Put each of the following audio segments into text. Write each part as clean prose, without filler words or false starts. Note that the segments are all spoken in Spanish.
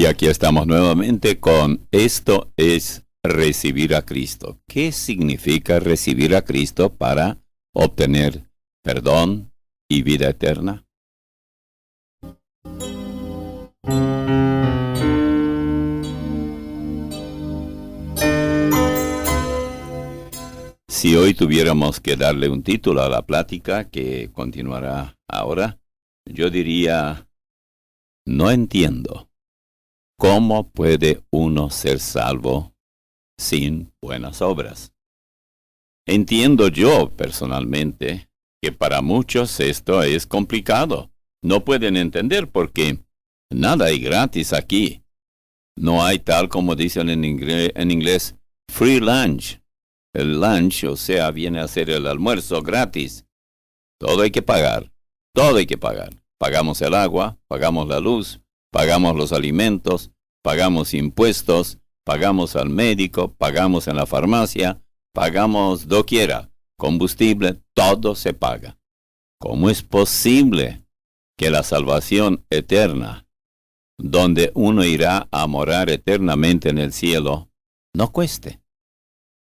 Y aquí estamos nuevamente con Esto es recibir a Cristo. ¿Qué significa recibir a Cristo para obtener perdón y vida eterna? Si hoy tuviéramos que darle un título a la plática que continuará ahora, yo diría, no entiendo. ¿Cómo puede uno ser salvo sin buenas obras? Entiendo yo personalmente que para muchos esto es complicado. No pueden entender porque nada hay gratis aquí. No hay tal como dicen en inglés free lunch. El lunch, o sea, viene a ser el almuerzo gratis. Todo hay que pagar. Todo hay que pagar. Pagamos el agua, pagamos la luz, pagamos los alimentos, pagamos impuestos, pagamos al médico, pagamos en la farmacia, pagamos doquiera, combustible, todo se paga. ¿Cómo es posible que la salvación eterna, donde uno irá a morar eternamente en el cielo, no cueste?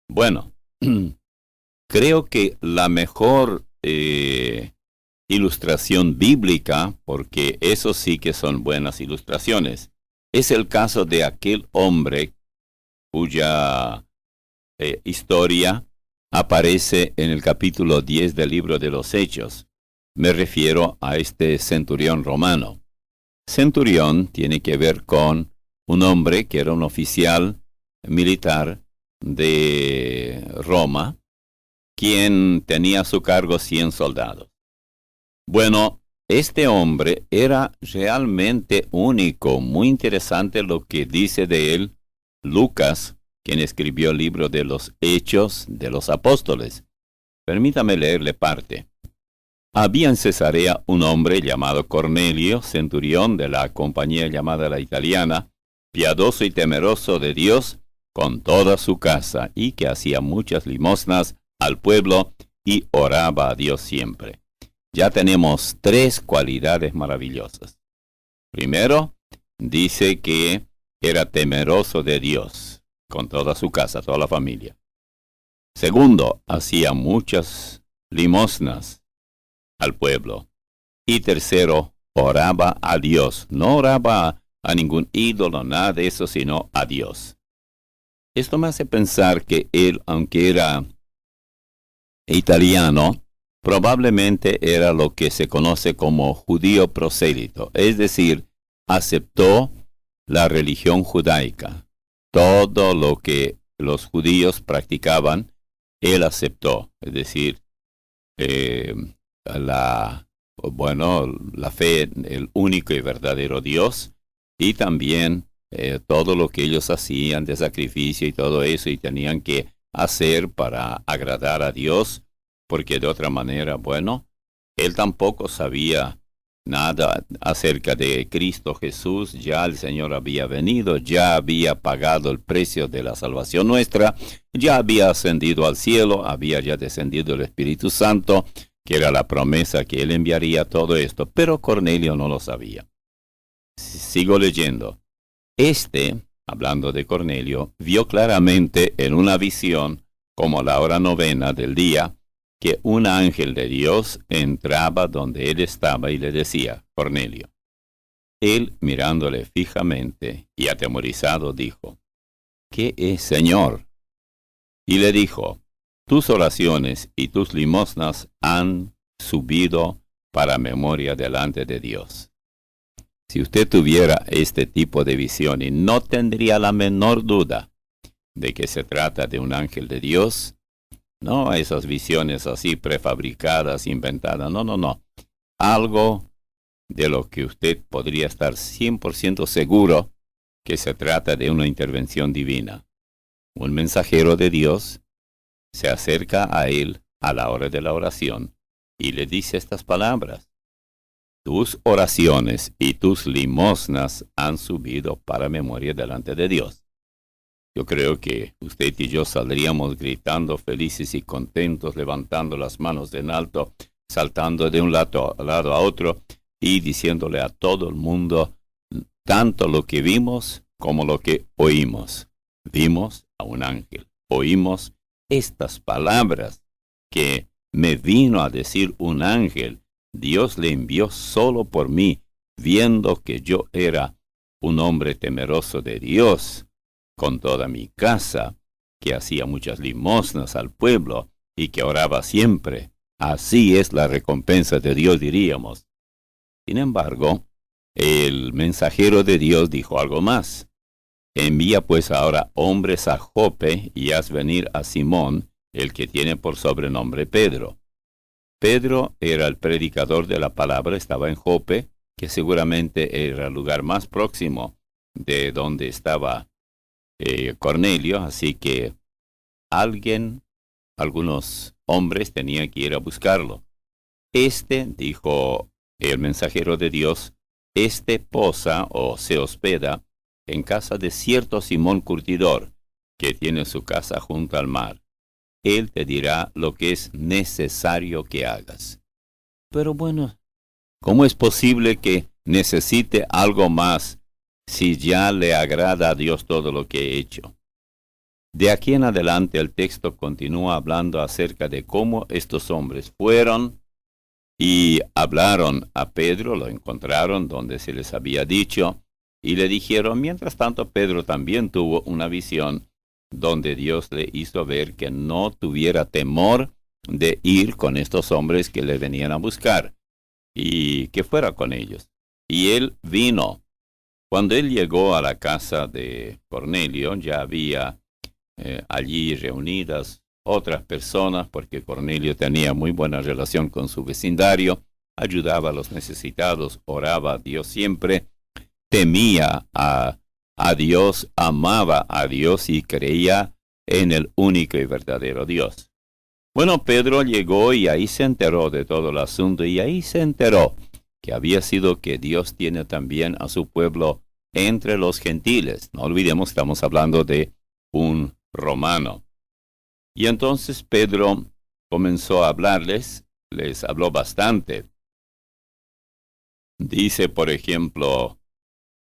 Bueno, creo que la mejor ilustración bíblica, porque eso sí que son buenas ilustraciones, es el caso de aquel hombre cuya historia aparece en el capítulo 10 del libro de los Hechos. Me refiero a este centurión romano. Centurión tiene que ver con un hombre que era un oficial militar de Roma, quien tenía a su cargo 100 soldados. Bueno, este hombre era realmente único. Muy interesante lo que dice de él Lucas, quien escribió el libro de los Hechos de los Apóstoles. Permítame leerle parte. Había en Cesarea un hombre llamado Cornelio, centurión de la compañía llamada la Italiana, piadoso y temeroso de Dios con toda su casa, y que hacía muchas limosnas al pueblo y oraba a Dios siempre. Ya tenemos 3 cualidades maravillosas. Primero, dice que era temeroso de Dios, con toda su casa, toda la familia. Segundo, hacía muchas limosnas al pueblo. Y tercero, oraba a Dios. No oraba a ningún ídolo, nada de eso, sino a Dios. Esto me hace pensar que él, aunque era italiano, probablemente era lo que se conoce como judío prosélito, es decir, aceptó la religión judaica. Todo lo que los judíos practicaban, él aceptó, es decir, la fe en el único y verdadero Dios, y también todo lo que ellos hacían de sacrificio y todo eso, y tenían que hacer para agradar a Dios, porque de otra manera, él tampoco sabía nada acerca de Cristo Jesús. Ya el Señor había venido, ya había pagado el precio de la salvación nuestra, ya había ascendido al cielo, había ya descendido el Espíritu Santo, que era la promesa que él enviaría todo esto, pero Cornelio no lo sabía. Sigo leyendo. Hablando de Cornelio, vio claramente en una visión, como a la hora 9 del día, que un ángel de Dios entraba donde él estaba y le decía, Cornelio. Él, mirándole fijamente y atemorizado, dijo, ¿qué es, Señor? Y le dijo, tus oraciones y tus limosnas han subido para memoria delante de Dios. Si usted tuviera este tipo de visión y no tendría la menor duda de que se trata de un ángel de Dios, no esas visiones así prefabricadas, inventadas, no. Algo de lo que usted podría estar 100% seguro que se trata de una intervención divina. Un mensajero de Dios se acerca a él a la hora de la oración y le dice estas palabras. Tus oraciones y tus limosnas han subido para memoria delante de Dios. Yo creo que usted y yo saldríamos gritando felices y contentos, levantando las manos en alto, saltando de un lado a otro y diciéndole a todo el mundo tanto lo que vimos como lo que oímos. Vimos a un ángel, oímos estas palabras que me vino a decir un ángel. Dios le envió solo por mí, viendo que yo era un hombre temeroso de Dios, con toda mi casa, que hacía muchas limosnas al pueblo y que oraba siempre. Así es la recompensa de Dios, diríamos. Sin embargo, el mensajero de Dios dijo algo más. Envía pues ahora hombres a Jope y haz venir a Simón, el que tiene por sobrenombre Pedro. Pedro era el predicador de la palabra, estaba en Jope, que seguramente era el lugar más próximo de donde estaba Cornelio, así que algunos hombres tenían que ir a buscarlo. Dijo el mensajero de Dios, posa o se hospeda en casa de cierto Simón Curtidor, que tiene su casa junto al mar. Él te dirá lo que es necesario que hagas. Pero bueno, ¿cómo es posible que necesite algo más si ya le agrada a Dios todo lo que he hecho? De aquí en adelante el texto continúa hablando acerca de cómo estos hombres fueron y hablaron a Pedro, lo encontraron donde se les había dicho, y le dijeron. Mientras tanto, Pedro también tuvo una visión donde Dios le hizo ver que no tuviera temor de ir con estos hombres que le venían a buscar, y que fuera con ellos. Y él vino. Cuando él llegó a la casa de Cornelio, ya había allí reunidas otras personas, porque Cornelio tenía muy buena relación con su vecindario, ayudaba a los necesitados, oraba a Dios siempre, temía a Dios, amaba a Dios y creía en el único y verdadero Dios. Bueno, Pedro llegó y ahí se enteró de todo el asunto, y ahí se enteró que había sido que Dios tiene también a su pueblo entre los gentiles. No olvidemos, estamos hablando de un romano. Y entonces Pedro comenzó a hablarles, les habló bastante. Dice, por ejemplo,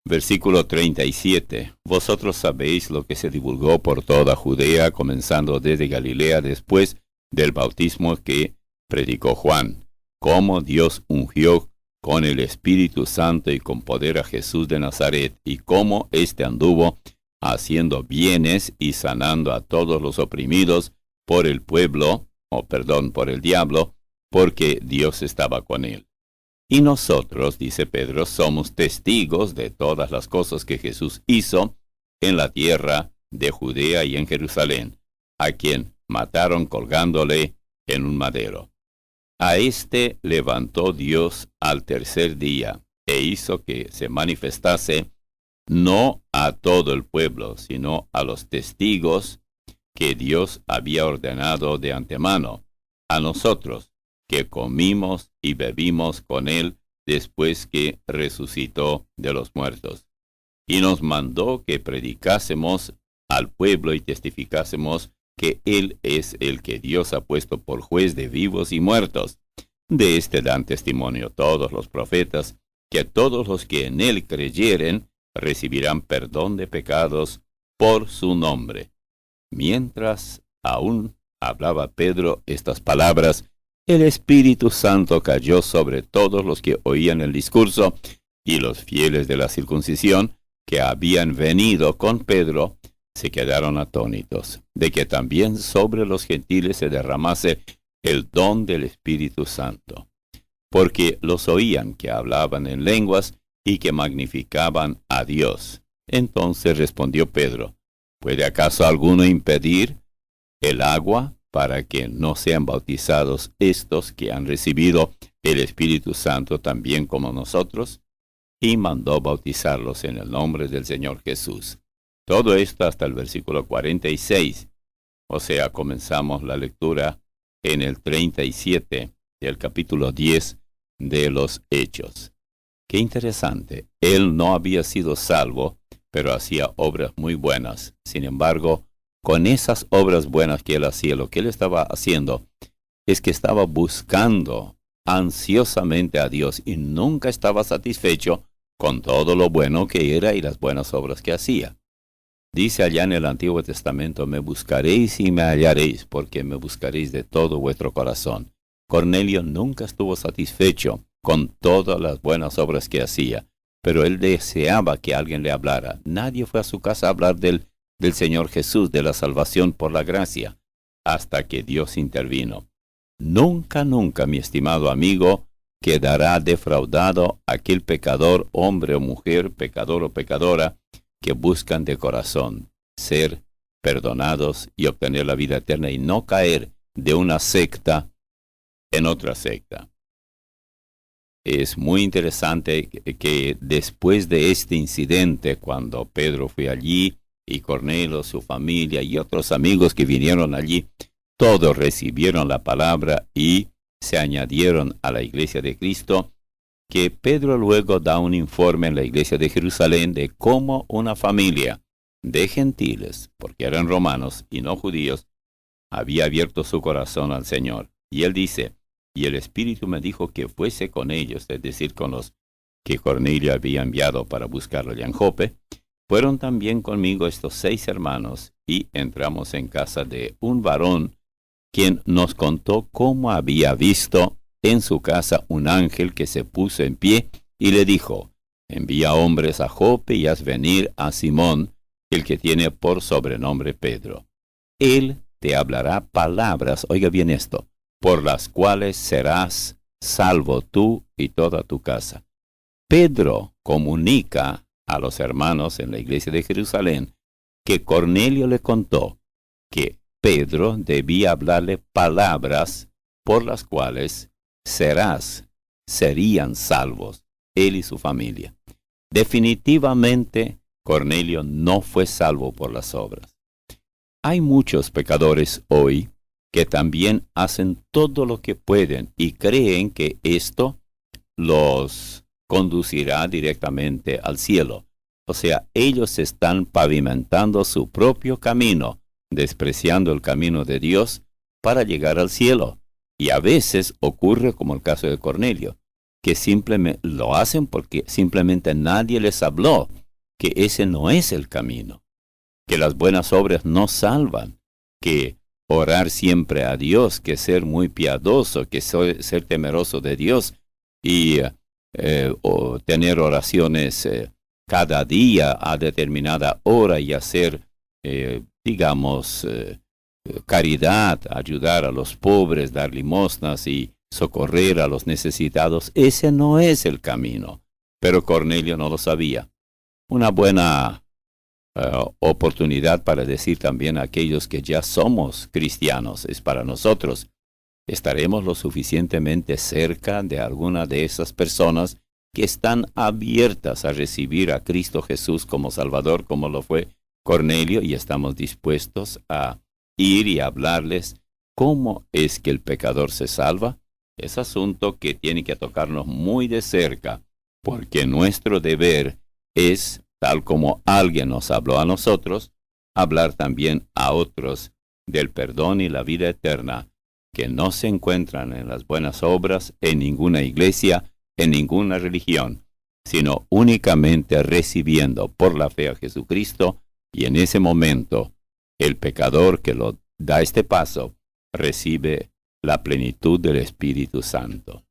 versículo 37, vosotros sabéis lo que se divulgó por toda Judea, comenzando desde Galilea después del bautismo que predicó Juan, cómo Dios ungió con el Espíritu Santo y con poder a Jesús de Nazaret, y cómo éste anduvo haciendo bienes y sanando a todos los oprimidos por el por el diablo, porque Dios estaba con él. Y nosotros, dice Pedro, somos testigos de todas las cosas que Jesús hizo en la tierra de Judea y en Jerusalén, a quien mataron colgándole en un madero. A éste levantó Dios al tercer día, e hizo que se manifestase no a todo el pueblo, sino a los testigos que Dios había ordenado de antemano, a nosotros, que comimos y bebimos con él después que resucitó de los muertos. Y nos mandó que predicásemos al pueblo y testificásemos que él es el que Dios ha puesto por juez de vivos y muertos. De este dan testimonio todos los profetas, que todos los que en él creyeren recibirán perdón de pecados por su nombre. Mientras aún hablaba Pedro estas palabras, el Espíritu Santo cayó sobre todos los que oían el discurso, y los fieles de la circuncisión que habían venido con Pedro se quedaron atónitos de que también sobre los gentiles se derramase el don del Espíritu Santo, porque los oían que hablaban en lenguas y que magnificaban a Dios. Entonces respondió Pedro, ¿puede acaso alguno impedir el agua para que no sean bautizados estos que han recibido el Espíritu Santo también como nosotros? Y mandó bautizarlos en el nombre del Señor Jesús. Todo esto hasta el versículo 46. O sea, comenzamos la lectura en el 37 del capítulo 10 de los Hechos. Qué interesante. Él no había sido salvo, pero hacía obras muy buenas. Sin embargo, con esas obras buenas que él hacía, lo que él estaba haciendo es que estaba buscando ansiosamente a Dios y nunca estaba satisfecho con todo lo bueno que era y las buenas obras que hacía. Dice allá en el Antiguo Testamento, me buscaréis y me hallaréis, porque me buscaréis de todo vuestro corazón. Cornelio nunca estuvo satisfecho con todas las buenas obras que hacía, pero él deseaba que alguien le hablara. Nadie fue a su casa a hablar del Señor Jesús, de la salvación por la gracia, hasta que Dios intervino. Nunca, nunca, mi estimado amigo, quedará defraudado aquel pecador, hombre o mujer, pecador o pecadora, que buscan de corazón ser perdonados y obtener la vida eterna y no caer de una secta en otra secta. Es muy interesante que después de este incidente, cuando Pedro fue allí y Cornelio, su familia y otros amigos que vinieron allí, todos recibieron la palabra y se añadieron a la iglesia de Cristo, que Pedro luego da un informe en la iglesia de Jerusalén de cómo una familia de gentiles, porque eran romanos y no judíos, había abierto su corazón al Señor. Y él dice, y el Espíritu me dijo que fuese con ellos, es decir, con los que Cornelio había enviado para buscarlo allá en Jope. Fueron también conmigo estos 6 hermanos, y entramos en casa de un varón, quien nos contó cómo había visto en su casa un ángel que se puso en pie y le dijo, envía hombres a Jope y haz venir a Simón, el que tiene por sobrenombre Pedro. Él te hablará palabras, oiga bien esto, por las cuales serás salvo tú y toda tu casa. Pedro comunica a los hermanos en la iglesia de Jerusalén que Cornelio le contó que Pedro debía hablarle palabras por las cuales serían salvos, él y su familia. Definitivamente, Cornelio no fue salvo por las obras. Hay muchos pecadores hoy que también hacen todo lo que pueden y creen que esto los conducirá directamente al cielo. O sea, ellos están pavimentando su propio camino, despreciando el camino de Dios para llegar al cielo. Y a veces ocurre como el caso de Cornelio, que simplemente lo hacen porque simplemente nadie les habló, que ese no es el camino, que las buenas obras no salvan, que orar siempre a Dios, que ser muy piadoso, que ser temeroso de Dios y o tener oraciones cada día a determinada hora y hacer, caridad, ayudar a los pobres, dar limosnas y socorrer a los necesitados. Ese no es el camino. Pero Cornelio no lo sabía. Una buena oportunidad para decir también a aquellos que ya somos cristianos es para nosotros. ¿Estaremos lo suficientemente cerca de alguna de esas personas que están abiertas a recibir a Cristo Jesús como Salvador, como lo fue Cornelio, y estamos dispuestos a ir y hablarles cómo es que el pecador se salva? Es asunto que tiene que tocarnos muy de cerca, porque nuestro deber es, tal como alguien nos habló a nosotros, hablar también a otros del perdón y la vida eterna, que no se encuentran en las buenas obras, en ninguna iglesia, en ninguna religión, sino únicamente recibiendo por la fe a Jesucristo, y en ese momento el pecador que lo da este paso recibe la plenitud del Espíritu Santo.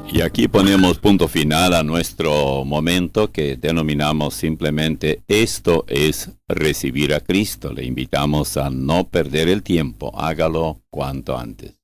Y aquí ponemos punto final a nuestro momento que denominamos simplemente Esto es recibir a Cristo. Le invitamos a no perder el tiempo. Hágalo cuanto antes.